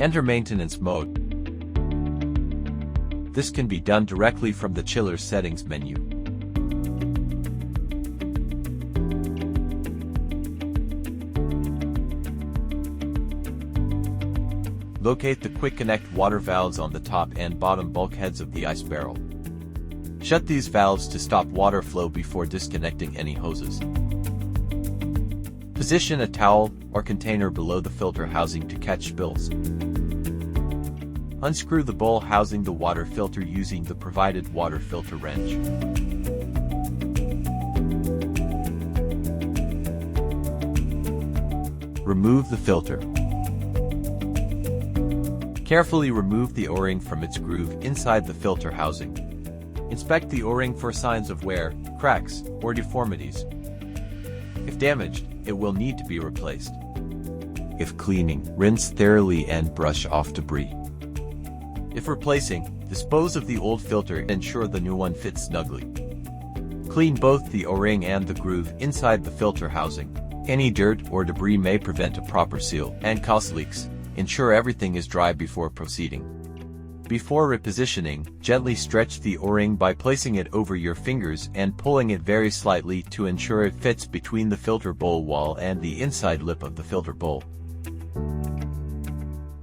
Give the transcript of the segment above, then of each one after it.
Enter maintenance mode. This can be done directly from the chiller settings menu. Locate the quick connect water valves on the top and bottom bulkheads of the ice barrel. Shut these valves to stop water flow before disconnecting any hoses. Position a towel or container below the filter housing to catch spills. Unscrew the bowl housing the water filter using the provided water filter wrench. Remove the filter. Carefully remove the O-ring from its groove inside the filter housing. Inspect the O-ring for signs of wear, cracks, or deformities. If damaged, it will need to be replaced. If cleaning, rinse thoroughly and brush off debris. If replacing, dispose of the old filter and ensure the new one fits snugly. Clean both the O-ring and the groove inside the filter housing. Any dirt or debris may prevent a proper seal and cause leaks. Ensure everything is dry before proceeding. Before repositioning, gently stretch the O-ring by placing it over your fingers and pulling it very slightly to ensure it fits between the filter bowl wall and the inside lip of the filter bowl.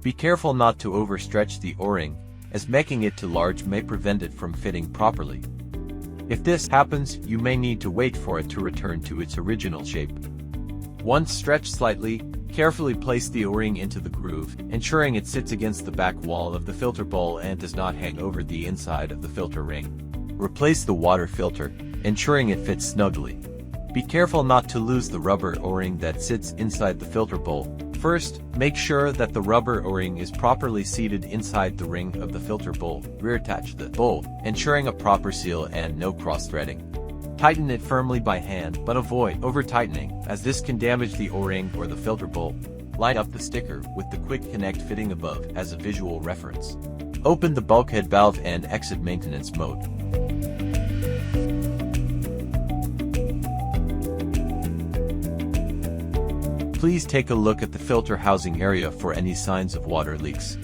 Be careful not to overstretch the O-ring, as making it too large may prevent it from fitting properly. If this happens, you may need to wait for it to return to its original shape. Once stretched slightly, carefully place the O-ring into the groove, ensuring it sits against the back wall of the filter bowl and does not hang over the inside of the filter ring. Replace the water filter, ensuring it fits snugly. Be careful not to lose the rubber O-ring that sits inside the filter bowl. First, make sure that the rubber O-ring is properly seated inside the ring of the filter bowl. Reattach the bowl, ensuring a proper seal and no cross-threading. Tighten it firmly by hand, but avoid over-tightening, as this can damage the O-ring or the filter bowl. Line up the sticker with the quick connect fitting above as a visual reference. Open the bulkhead valve and exit maintenance mode. Please take a look at the filter housing area for any signs of water leaks.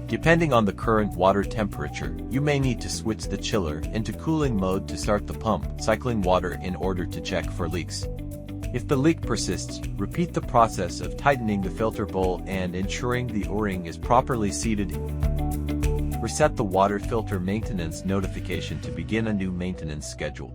Depending on the current water temperature, you may need to switch the chiller into cooling mode to start the pump, cycling water in order to check for leaks. If the leak persists, repeat the process of tightening the filter bowl and ensuring the O-ring is properly seated. Reset the water filter maintenance notification to begin a new maintenance schedule.